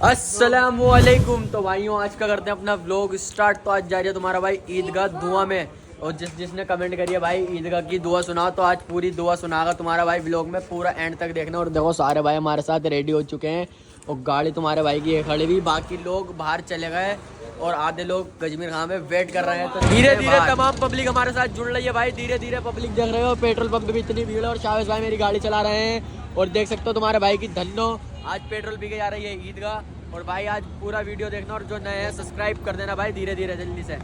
السلام علیکم. تو بھائیوں آج کا کرتے ہیں اپنا ولاگ سٹارٹ. تو آج جا رہی ہے تمہارا بھائی عیدگاہ دعا میں, اور جس نے کمنٹ کری ہے بھائی عیدگاہ کی دعا سنا, تو آج پوری دعا سنا گا تمہارا بھائی ولاگ میں, پورا اینڈ تک دیکھنا. اور دیکھو سارے بھائی ہمارے ساتھ ریڈی ہو چکے ہیں, اور گاڑی تمہارے بھائی کی کھڑی ہوئی, باقی لوگ باہر چلے گئے اور آدھے لوگ گجمیر خان میں ویٹ کر رہے ہیں. تو دھیرے دھیرے تمام پبلک ہمارے ساتھ جڑ رہی ہے بھائی, دھیرے دھیرے پبلک دیکھ رہے ہو. پیٹرول پمپ پہ بھی اتنی بھیڑ ہے, اور شاویز بھائی میری گاڑی چلا رہے ہیں, اور دیکھ سکتے ہو تمہارے بھائی کی دھنو آج پیٹرول پی کے جا رہی ہے عیدگاہ. اور بھائی آج پورا ویڈیو دیکھنا, اور جو نئے ہیں سبسکرائب کر دینا بھائی دھیرے دھیرے جلدی سے.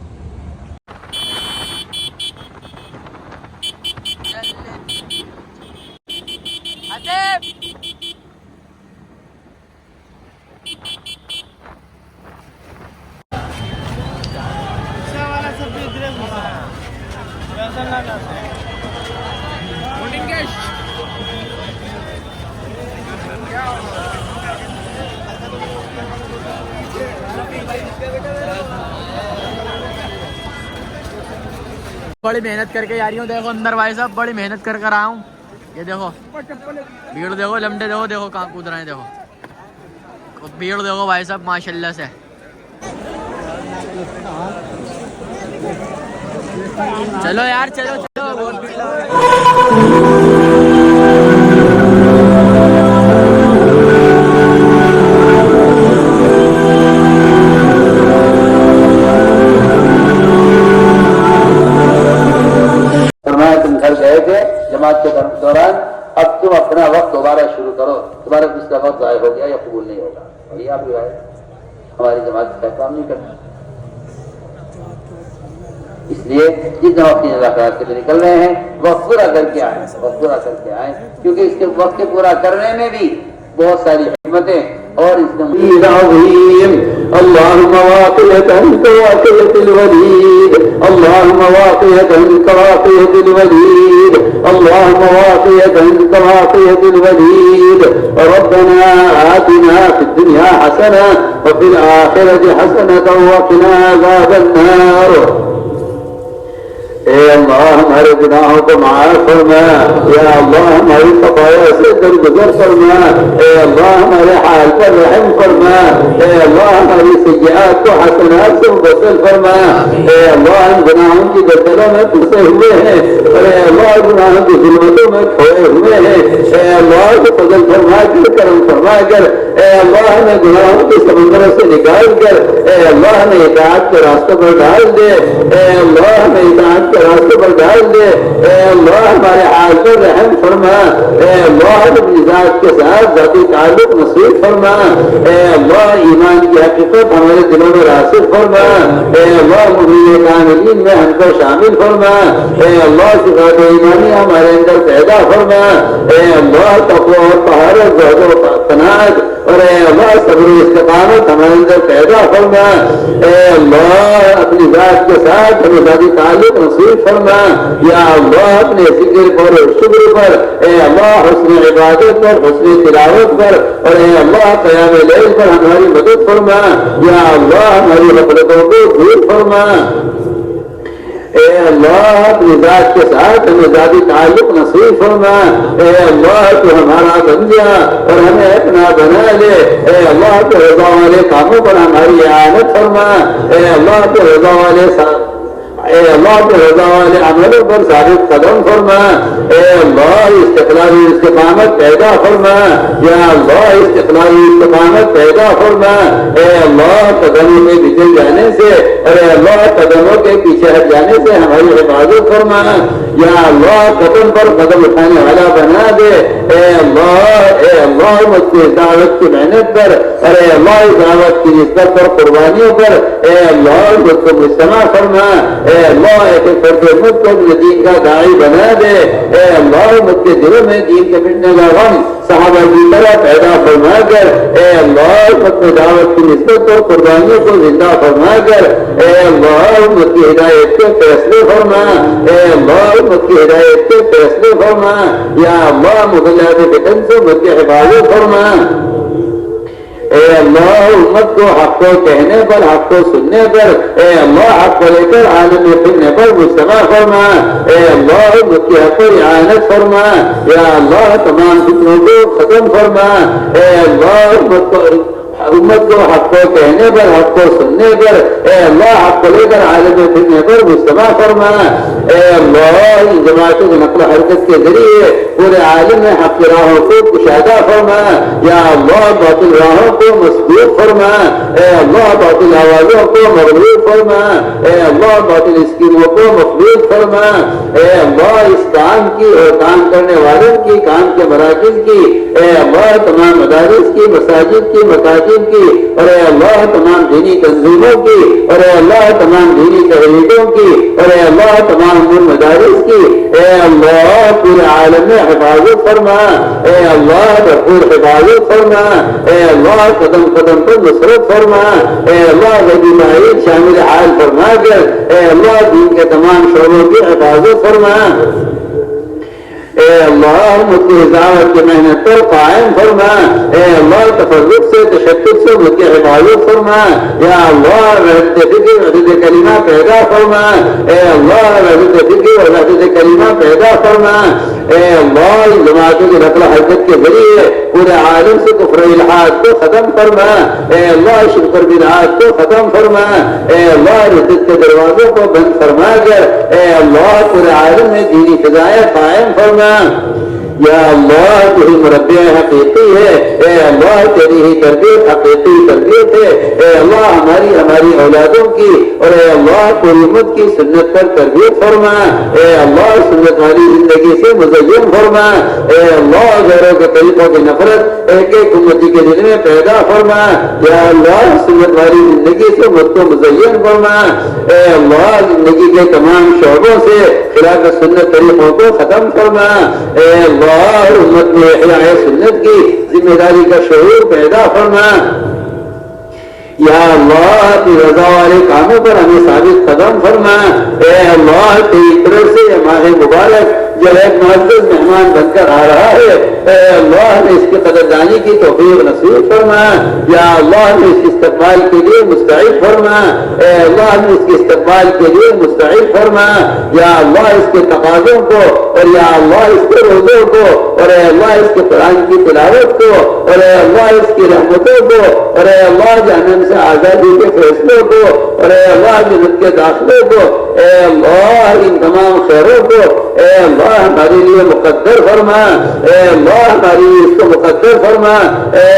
بڑی محنت کر کے جا رہی ہوں, دیکھو اندر بھائی صاحب بڑی محنت کر کر آیا ہوں. یہ دیکھو بھیڑ دیکھو, لمڈے دیکھو, دیکھو کہاں کود رہے ہیں, دیکھو بھیڑ دیکھو بھائی صاحب ماشاءاللہ سے. چلو یار چلو چلو, بہت بھیڑ لگ رہی ہے. جماعت کے دوران اب تم اپنا وقت دوبارہ شروع کرو, تمہارا اس کا وقت ضائع ہو گیا یا قبول نہیں ہوگا. اور یہ آپ ہماری جماعت کا کام نہیں کرتا, اس لیے جتنا وقت کی مذاکرات کے لیے نکل رہے ہیں وقت پورا کر کے آئیں, وقت پورا کر کے آئیں, کیونکہ اس کے وقت پورا کرنے میں بھی بہت ساری حکمتیں اور اس میں اللهم واقية كواقية الوليد, اللهم واقية كواقية الوليد, اللهم واقية كواقية الوليد. ربنا آتنا في الدنيا حسنة وفي الآخرة حسنة وقنا عذاب النار. اے اللہ ہمارے گناہوں کو معاف فرما, یا اللہ ہماری خطایا سے درگزر فرما, اے اللہ ہمارے حال پر رحم فرما, اے اللہ ہماری سیئات کو حسنات سے مبدل فرما, اے اللہ ہم گناہوں کی گردنوں میں پھنسے ہوئے ہیں, اے اللہ گناہوں کی ظلمتوں میں کھوئے ہوئے ہیں, اے اللہ کو فضل فرما کر, کرم فرما کر, اے اللہ ہمیں گناہوں کے سمندروں سے نکال کر, اے اللہ ہمیں اطاعت کے راستوں پر ڈال دے, اے اللہ ہمیں اطاعت راستے پر ڈال دے, اے اللہ ہمارے حال پر رحم فرما, اے اللہ اپنی ذات کے ساتھ ذاتی تعلق نصیب فرما, اے اللہ ایمان کی حقیقت ہمارے دلوں میں راسخ فرما, اے اللہ مومنین کاملین میں ہم کو شامل فرما, اے اللہ صفات ایمانی ہمارے اندر پیدا فرما, اے اللہ تقوی اور طہارت, زہد و قناعت, اور اے اللہ صبر و استقامت ہمارے اندر پیدا فرما, اے اللہ اپنی ذات کے ساتھ ہمیں ذاتی تعلق نصیب فرما, یا اللہ اپنے ذکر پر اور شکر پر, اے اللہ حسن عبادت پر, حسن تلاوت پر, اور اے اللہ قیام لیل پر ہماری مدد فرما, یا اللہ ہماری غفلتوں کو دور فرما, اے اللہ اپنی ذات کے ساتھ ہمیں ذاتی تعلق نصیب فرما, اے اللہ تو ہمارا بن جا اور ہمیں اپنا بنا لے, اے اللہ تو رضا والے کاموں پر ہماری اعانت فرما, اے اللہ تو رضا والے اے اللہ کے رضا والے عملوں پر ثابت قدم فرما, اے اللہ استقلالی استقامت پیدا فرما, یا اللہ استقلالی استقامت پیدا فرما, اے اللہ قدموں کے پیچھے جانے سے, اے اللہ قدموں کے پیچھے ہٹ جانے سے ہماری حفاظت فرما, یا اللہ قدم پر قدم اٹھانے والا بنا دے, اے اللہ مجھ سے دعوت کی محنت پر, اے اللہ دعوت کی نسبت پر قربانیوں پر, اے اللہ مجھ کو مجتمع فرما, اے اللہ ایک فرد مجھ کو دین کا داعی بنا دے, اے اللہ مجھ کے دلوں میں دین کے مٹنے کا غم صحابہ کی طرح پیدا فرما کر, اے اللہ مجھ کو دعوت کی نسبت اور قربانیوں کو زندہ فرما کر, اے اللہ مجھ کی ہدایت کے فیصلے فرما, اے اللہ مجھ کی ہدایت کے فیصلے فرما, یا اللہ مغلات فتن سے مجھ کی حفاظت فرما, اے اللہ امت کو حق کو کہنے پر, حق کو سننے پر, اے اللہ حق کو لے کر عالم میں پھرنے پر مجتمع فرما, اے اللہ امت کی حق پر اعانت فرما, یا اللہ تمام فتنوں کو ختم فرما, اے اللہ امت کو امت کو حق کو کہنے پر، حق کو سننے پر، اے اللہ حق کو لے کر عالم میں پھرنے پر مجتمع فرما۔ اے اللہ ان جماعتوں کی نقل و حرکت کے ذریعے پورے عالم میں حق کی راہوں کو کشادہ فرما۔ یا اللہ باطل راہوں کو مسدود فرما۔ اے اللہ باطل آوازوں کو مغلوب فرما۔ اے اللہ باطل اسکیموں کو مخلوط فرما۔ اے اللہ اس کام کی اور کام کرنے والوں کی، کام کے مراکز کی، اے اللہ تمام مدارس کی، مساجد کی، مکاتب کی، اور اے اللہ تمام دینی تنظیموں کی، اور اے اللہ تمام دینی تحریکوں کی، اور اے اللہ تمام مدارس کی، اے اللہ پورے عالم میں حفاظت فرما۔ اے اللہ بھرپور حفاظت فرما۔ اے اللہ قدم قدم پر نصرت فرما۔ اے اللہ غریب بعید شامل حال فرما کر اے اللہ دین کے تمام شعبوں کی حفاظت فرما۔ اے اللہ امت کی ہدایت کی محنت پر قائم فرما۔ اے اللہ تفرق سے، تشدد سے امت کی حفاظت فرما۔ یا اللہ وحدت فکر، وحدت کلمہ پیدا فرما۔ اے اللہ وحدت فکر اور وحدت کلمہ پیدا فرما۔ اے اللہ ان جماعتوں کی نقل و حرکت کے ذریعے پورے عالم سے کفر و الحاد کو ختم فرما۔ اے اللہ شرک و بدعات کو ختم فرما۔ اے اللہ ردت کے دروازوں کو بند فرما کر اے اللہ پورے عالم میں دینی فضائیں قائم فرما۔ یا اللہ تیری مربی حقیقی ہے۔ اے اللہ تیری ہی تربیت حقیقی تربیت ہے۔ اے اللہ ہماری اولادوں کی اور اے اللہ پوری امت کی سنت پر تربیت فرما۔ اے اللہ سنت والی زندگی سے مزین فرما۔ اے اللہ غیروں کے طریقوں کی نفرت ایک ایک امتی کے دل میں پیدا فرما۔ یا اللہ سنت والی زندگی سے امت کو مزین فرما۔ اے اللہ زندگی کے تمام شعبوں سے خلاف سنت طریقوں کو ختم فرما۔ اے اللہ امت میں احیاء سنت کی ذمہ داری کا شعور پیدا فرما۔ یا اللہ کی رضا والے کاموں پر ہمیں ثابت قدم فرما۔ اے اللہ تیری طرف سے یہ ماہ مبارک جو ایک معزز مہمان بن کر آ رہا ہے، اے اللہ نے اس کی قدردانی کی توفیق نصیب فرما۔ یا اللہ نے اس کے استقبال کے لیے مستعد فرما۔ اے اللہ نے اس کے استقبال کے لیے مستعد فرما۔ یا اللہ اس کے تقاضوں کو اور یا اللہ اس کے روزوں کو اور اے اللہ اس کے قرآن کی تلاوت کو اور اے اللہ اس کی رحمتوں کو اور اے اللہ جہنم سے آزادی کے فیصلوں کو اور اے اللہ جنت کے داخلے کو، اے اللہ ان تمام خیروں کو اے اللہ ہمارے لیے مقدر فرما۔ اے اللہ ہماری اس کو مقدر فرما۔ اے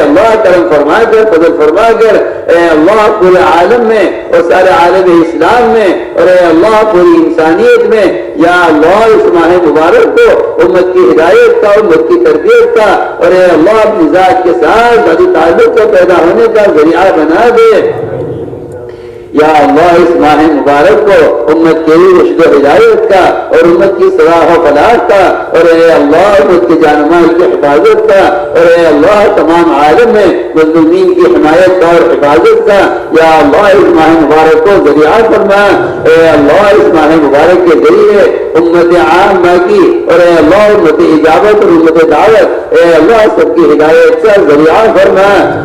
اللہ کرم فرما کر، فضل فرما کر اے اللہ پورے عالم میں اور سارے عالم اسلام میں اور اے اللہ پوری انسانیت میں یا اللہ اس ماہ مبارک کو امت کی ہدایت کا، امت کی تربیت کا اور اے اللہ اپنی ذات کے ساتھ ذاتی تعلق کا پیدا ہونے کا ذریعہ بنا دے۔ یا اللہ اس ماہ مبارک کو امت کی رشد و ہدایت کا اور امت کی صلاح و فلاح کا اور اے اللہ امت کی جان و مال کی حفاظت کا اور اے اللہ تمام عالم میں مظلومین کی حمایت کا اور حفاظت کا یا اللہ اس ماہ مبارک کو ذریعہ فرما۔ اے اللہ اس ماہ مبارک کے ذریعے امت عامہ کی اور اے اللہ امت اجابت اور امت دعوت اے اللہ سب کی ہدایت کا ذریعہ فرما۔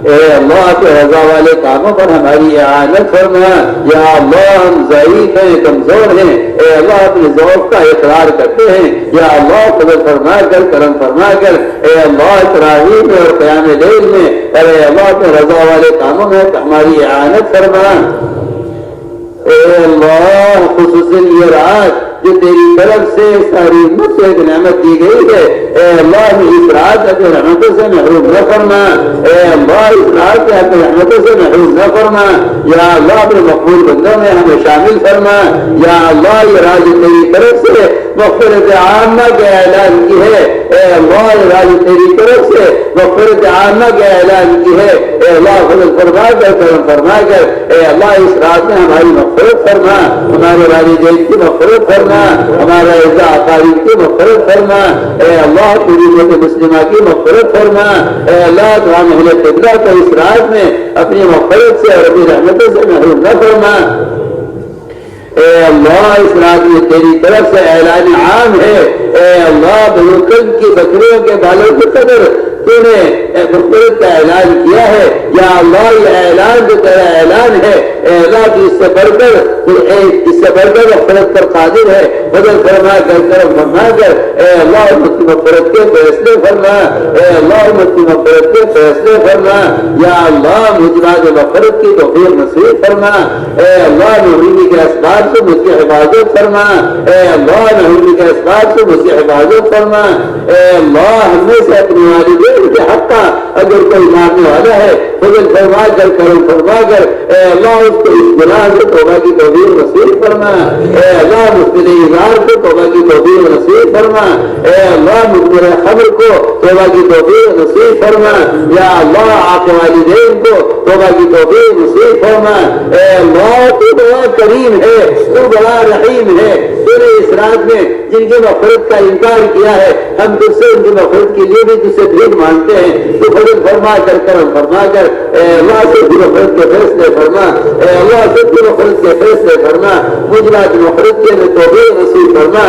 اے اللہ کے رضا والے کاموں پر ہماری اعانت فرما۔ یا اللہ ہم ضعیف ہیں، کمزور ہیں، اے اللہ اپنے ضعف کا اقرار کرتے ہیں۔ یا اللہ فضل فرما کر، کرم فرما کر اے اللہ تراویح میں اور قیام لیل میں اور اے اللہ کے رضا والے کاموں میں ہماری اعانت فرما۔ اے اللہ خصوصاً یہ رات جو تیری طرف سے ساری امت کو ایک نعمت دی گئی ہے، اے اللہ اس رات اپنے رحمتوں سے محروم نہ فرما۔ اے اللہ اس رات اپنے رحمتوں سے محروم نہ فرما۔ یا اللہ اپنے مقبول بندوں میں ہمیں شامل فرما۔ یا اللہ یہ رات تیری طرف سے مغفرت عامہ کے اعلان کی ہے، اے اللہ یہ رات تیری طرف سے مغفرت عامہ کے اعلان کی ہے۔ اے اللہ فضل فرما کر، کرم فرما کر اے اللہ اس رات میں ہماری مغفرت فرما، ہمارے والدین کی مغفرت فرما، ہمارا اعزاء اقارب کی مغفرت فرما۔ اے اللہ پوری امت مسلمہ کی مغفرت فرما۔ اے اللہ تمام اہل قبلہ کو اس رات میں اپنی مغفرت سے اور اپنی رحمتوں سے محروم نہ فرما۔ اے اللہ اس رات میں تیری طرف سے اعلان عام ہے، اے اللہ بنو کلب کی بکریوں کے بالوں کی قدر تو نے مغفرت کا اعلان کیا ہے. یا اللہ یہ اعلان جو تیرا اعلان ہے اے اللہ کی اس سے بڑھ کر مغفرت پر قادر ہے. فضل فرما کر کرم فرما کر اے اللہ امت کی مغفرت کے فیصلے فرما. اے اللہ امت کی مغفرت کے فیصلے فرما. یا اللہ مجرد مغفرت کی توفیق نصیب فرما. اے اللہ محرومی کے اسباب سے مجھ کی حفاظت فرما. اے اللہ محرومی کے اسباب سے مجھ کی حفاظت فرما. اے اللہ ہم میں سے اپنے والدین کے حق کا اگر کوئی ماننے والا ہے فضل فرما کر کرم فرما کر اے اللہ اس کو اس گناہ سے توبہ کی توفیق نصیب فرما. اے اللہ مبتلا اظہار کو توبہ کی توفیق نصیب فرما. اے اللہ مبتلا خبر کو توبہ کی توفیق نصیب فرما. یا اللہ آپ والدین کو توبہ کی توفیق نصیب فرما. اے اللہ تو بڑا کریم ہے, تو بڑا رحیم ہے. تو نے اس رات میں جن کی مغفرت کا انکار کیا ہے ہم تجھ سے ان کی مغفرت کے لیے بھی تجھ سے بھیک مانگتے ہیں. تو فضل فرما کر کرم فرما کر اے اللہ سے مغفرت کے فیصلے فرما. اے اللہ سے مغفرت کے فیصلے فرما. مجرد مغفرت کے لیے توفیق نصیب فرما.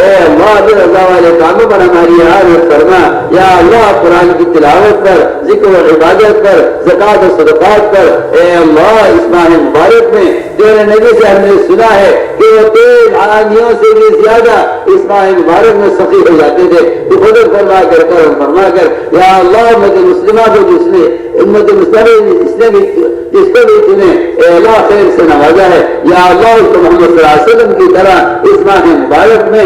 اے اللہ رضا والے کاموں پر ہماری عادت فرما. یا اللہ قرآن کی تلاوت پر, ذکر و عبادت پر, زکات و صدقات پر اے اللہ اس ماہ مبارک میں تیرے نبی سے ہم نے سنا ہے کہ وہ تیز آندھیوں سے بھی زیادہ اس ماہ مبارک میں سخی ہو جاتے تھے. تو فضل فرما کر کرم فرما کر یا اللہ امت مسلمہ کو جس نے امت مسلمہ جس کو بھی تمہیں اے اللہ خیر سے نوازا ہے یا اللہ اس کو محمد صلی اللہ علیہ وسلم کی طرح اس ماہ مبارک میں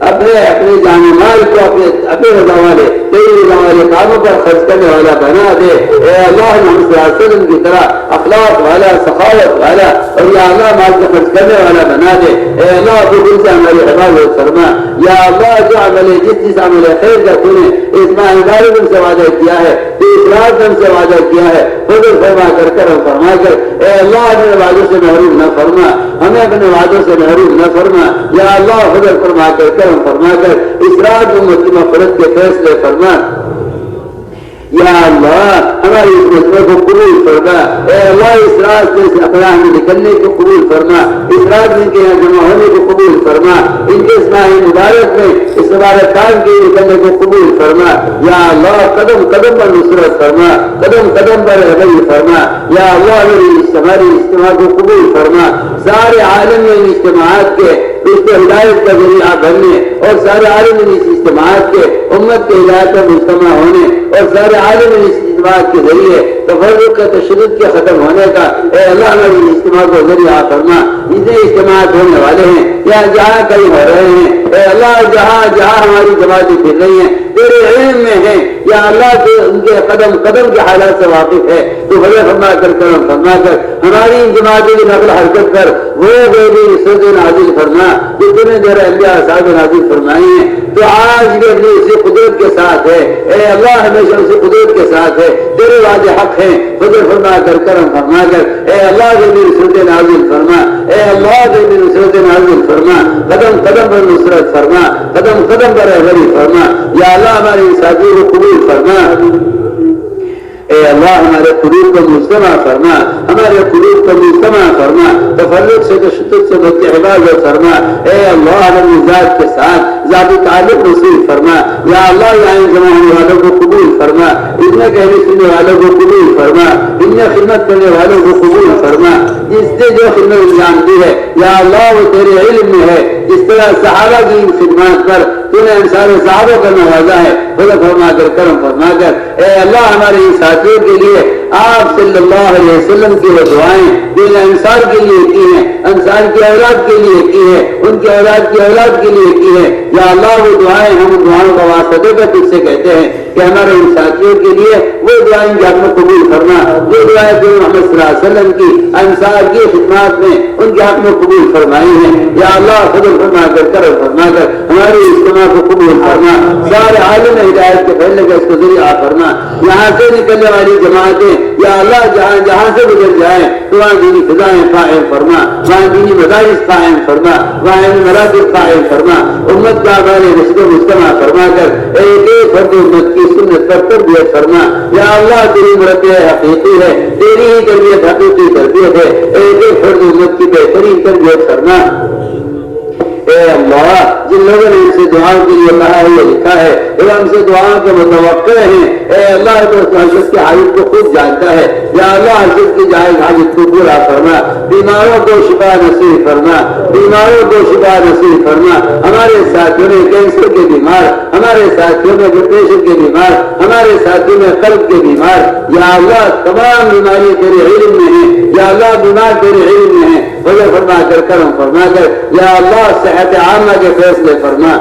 اپنے جان مال کو اپنے رضا والے تیری رضا والے کاموں پر خرچ کرنے والا بنا دے. اے اللہ محمد صلی اللہ علیہ وسلم کی طرح اخلاق والا, سخاوت والا اور یا اللہ مال کو خرچ کرنے والا بنا دے. اے اللہ اپنے دل سے ہماری حفاظت فرما. یا اللہ جو عمل جس عمل خیر کا تو نے اس ماہ مبارک سے وعدہ کیا ہے, تو اس رات ہم سے وعدہ کیا ہے, فضل فرما کر کرم فرما کر اے اللہ اپنے وعدوں سے محروم نہ فرما. ہمیں اپنے وعدوں سے محروم نہ فرما. یا اللہ فضل فرما کر کرم فرما کر اس رات امت کی مغفرت کے فیصلے فرما. یا اللہ ہماری اس مجمع کو قبول فرما. اے اللہ اس رات میں سے اقلاع میں نکلنے کو قبول فرما. اس رات میں کے یہاں جمع ہونے کو قبول فرما. ان کے اس ماہ مبارک میں اس مبارک کام کے نکلنے کو قبول فرما. یا اللہ قدم قدم پر نصرت فرما, قدم قدم پر رہبری فرما. یا اللہ ہماری اجتماع کو قبول فرما. سارے عالم میں ان اجتماعات کے اس کو ہدایت کا ذریعہ بننے اور سارے عالم اس اجتماعات کے امت کے ہدایت پر مجتمع ہونے اور سارے عالم اس اجتماعات کے ذریعے تفرق کا تشدد کے ختم ہونے کا اے اللہ ہماری اجتماع کو ذریعہ فرما. جتنے اجتماعات ہونے والے ہیں یا جہاں کہیں ہو رہے ہیں اے اللہ جہاں جہاں ہماری جماعتیں پھر رہی ہیں تیرے علم میں ہیں یا اللہ تو ان کے قدم قدم کے حالات سے واقف ہے. تو بڑے فرما کر کرم فرما کر ہماری ان جماعتوں کی نقل حرکت پر وہ غیبی رسد نازل فرما جو تمہیں ذرا انبیاء صاحب نازل فرمائی ہیں. تو آج بھی اپنی اسی قدرت کے ساتھ ہے اے اللہ ہمیشہ اسی قدرت کے ساتھ ہے. تیرے وعدے حق ہیں. فضل فرما کر کرم فرما کر اے اللہ غیبی رسد نازل فرما. اے اللہ غیبی رسد نازل فرما. قدم قدم پر نصرت فرما, قدم قدم پر رہبری فرما. یا اللہ ہمارے ساتھیوں کو قبول فرما. اے اللہ ہمارے قلوب کو مجتمع فرما, ہمارے قلوب کو مجتمع فرما, تفرق سے تشدد سے بچ کے حفاظت فرما. اے اللہ ہماری ذات کے ساتھ ذاتی تعلق نصیب فرما. یا اللہ یہاں جمع ہونے والوں کو قبول فرما, ان میں کہنے سننے والوں کو قبول فرما, ان میں خدمت کرنے والوں کو قبول فرما. جس نے جو خدمت انجام دی ہے یا اللہ وہ تیرے علم میں ہے. جس طرح صحابہ کی ان خدمات پر تو نے انصار صحابہ کا نوازا ہے, فضل فرما کر کرم فرما کر اے اللہ ہمارے ان ساتھیوں کے لیے آپ صلی اللہ علیہ وسلم کی وہ دعائیں جو نے انصار کے لیے کی ہیں, انصار کی اولاد کے لیے کی ہے, ان کی اولاد کی اولاد کے لیے کی ہے. یا اللہ وہ دعائیں ہم ان دعاؤں کا واسطہ دے کر تجھ سے کہتے ہیں کہ ہمارے ان ساتھیوں کے لیے وہ دعائیں جو آپ نے قبول فرما, وہ دعائیں جو محمد صلی اللہ علیہ وسلم کی انصار کی خدمات میں ان کے حق میں قبول فرمائی ہیں. یا اللہ فضل فرما کر کرم فرما کر ہماری اجتماع کو قبول فرما. سارے عالم ہدایت کے پھیلنے کا اس کو ذریعہ فرما. یہاں سے نکلنے والی جماعتیں یا اللہ جہاں جہاں سے گزر جائیں تو وہاں دینی فضائیں قائم فرما, وہاں دینی مدارس قائم فرما, وہاں مراکز قائم فرما. امت کا ہمارے رشد و مجتمع فرما کر ایک ایک فرد امت کی سنت پر تربیت فرما. یا اللہ تیری مربی حقیقی ہے, تیری ہی تربیت حقیقی تربیت ہے. ایک ایک فرد امت کی بہترین تربیت فرما. اے اللہ جن لوگوں نے ان سے دعاؤں کے لیے کہا ہے یہ لکھا ہے وہ ہم سے دعاؤں کے متوقع ہیں اے اللہ تو حاجت کی حاجت کو خود جانتا ہے یا اللہ حاجت کی جائز حاجت کو پورا فرما بیماروں کو شفا نصیب فرما بیماروں کو شفا نصیب فرما ہمارے ساتھیوں میں کینسر کے بیمار ہمارے ساتھیوں میں ڈپریشن کے بیمار ہمارے ساتھیوں میں قلب کے بیمار یا اللہ تمام بیماری تیرے علم میں ہیں یا اللہ بیمار تیرے علم میں ہیں وجہ فرما کر کرم فرما کر یا اللہ صحت عامہ کے فیصلے فرما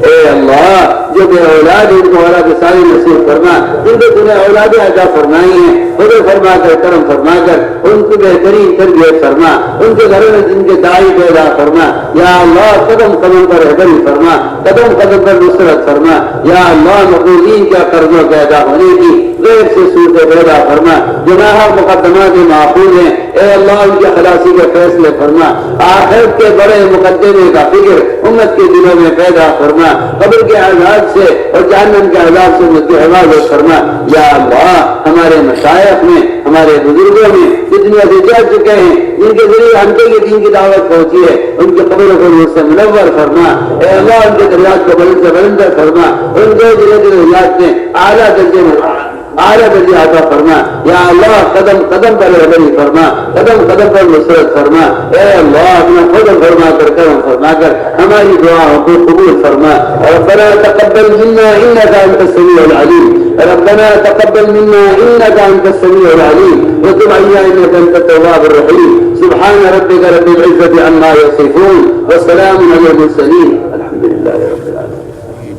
اے اللہ جو بے اولاد ان کو اولاد ساری نصیب فرما جن کو تمہیں اولاد عطا فرمائی ہیں وجہ فرما کر کرم فرما کر ان کو بہترین تربیت فرما ان کے گھروں میں جن کے دائی پیدا فرما یا اللہ قدم قدم پر رہبری فرما قدم قدم پر نصرت فرما یا اللہ مقبولین کے قرضوں کے ادا ہونے کی غیر سے صورتیں پیدا فرما جناح مقدمات معقول ہیں اے اللہ ان کے خلاصی کے فیصلے فرما آخرت کے بڑے مقدمے کا فکر امت کے دلوں میں پیدا فرما قبر کے عذاب سے اور جہنم کے عذاب سے امت کی حفاظت فرما یا اللہ ہمارے مشائخ میں ہمارے بزرگوں میں جتنے سے جا چکے ہیں جن کے ذریعے ہم کے دین کی دعوت پہنچی ہے ان کے قبروں کو نور سے منور فرما اے اللہ ان کے دریات کو بلند سے بلندر فرما ان کے دریات میں اعلیٰ درجے میں اعلیٰ درجے عطا فرما یا اللہ قدم قدم پر رہبری فرما قدم قدم پر نصرت فرما اے اللہ اپنا فضل فرما کر کرم فرما کر ہماری دعاؤں کو قبول فرما ربنا تقبل منا انك انت السميع العليم ربنا تقبل منا انك انت السميع العليم وتب علينا انك انت التواب الرحيم سبحان ربك رب العزة عما يصفون وسلام على المرسلين الحمد لله رب العالمين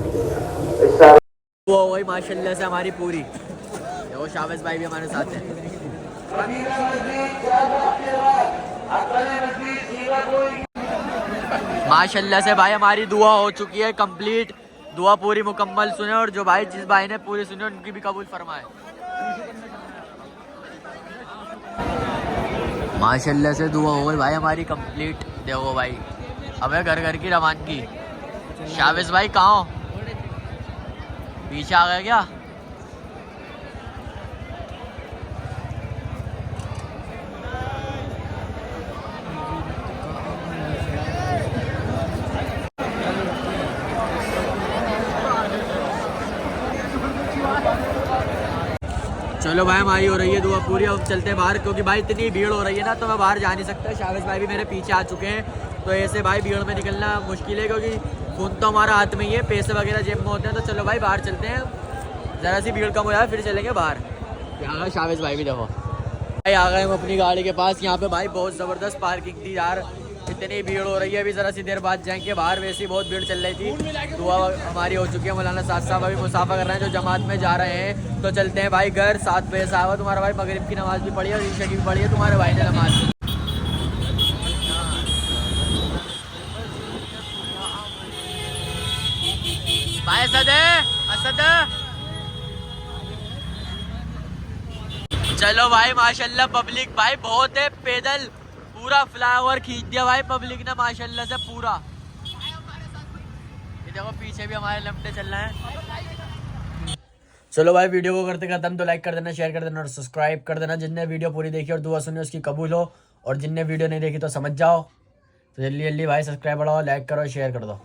وہی ماشاءاللہ سے ہماری پوری وہ شاوز بھائی بھی ہمارے ساتھ ہیں ماشاءاللہ سے بھائی ہماری دعا ہو چکی ہے کمپلیٹ دعا پوری مکمل سنے اور جو بھائی جس بھائی نے پوری سنی ان کی بھی قبول فرمائے ماشاءاللہ سے دعا ہو گئی بھائی ہماری کمپلیٹ دیکھو بھائی اب ہے گھر گھر کی روانگی شاوز بھائی کہاں ہو پیچھے آ گیا کیا چلو بھائی ہماری ہو رہی ہے دعا پوری اب چلتے ہیں باہر کیونکہ بھائی اتنی بھیڑ ہو رہی ہے نا تو میں باہر جا نہیں سکتا شاوز بھائی بھی میرے پیچھے آ چکے ہیں تو ایسے بھائی بھیڑ میں نکلنا مشکل ہے کیونکہ فون تو ہمارا ہاتھ میں ہی ہے پیسے وغیرہ جیب میں ہوتے ہیں تو چلو بھائی باہر چلتے ہیں ذرا سی بھیڑ کم ہو جائے پھر چلیں گے باہر آ گئے شاوز بھائی بھی دیکھو بھائی آ گئے ہم اپنی گاڑی کے پاس یہاں پہ بھائی بہت زبردست پارکنگ تھی یار اتنی بھیڑ ہو رہی ہے ابھی ذرا سی دیر بعد جائیں گے باہر ویسی بہت بھیڑ چل رہی تھی دعا ہماری ہو چکی ہے مولانا سعد صاحب ابھی مسافہ کر رہے ہیں جو جماعت میں جا رہے ہیں تو چلتے ہیں بھائی گھر 7 بجے سے آوا تمہارا بھائی مغرب کی نماز بھی پڑھی ہے اور عشاء کی بھی پڑھی ہے تمہارے بھائی نے نماز بھائی اسد چلو بھائی ماشاءاللہ پبلک بھائی بہت ہے پیدل پورا فلائی اوور کھینچ دیا بھائی پبلک نے ماشاءاللہ سے پورا یہ دیکھو پیچھے بھی ہمارے لمٹے چل رہے ہیں چلو بھائی ویڈیو کو کرتے ختم تو لائک کر دینا شیئر کر دینا اور سبسکرائب کر دینا جن نے ویڈیو پوری دیکھی اور دعا سنی اس کی قبول ہو اور جن نے ویڈیو نہیں دیکھی تو سمجھ جاؤ تو جلدی جلدی بھائی سبسکرائب بڑھاؤ لائک کرو شیئر کر دو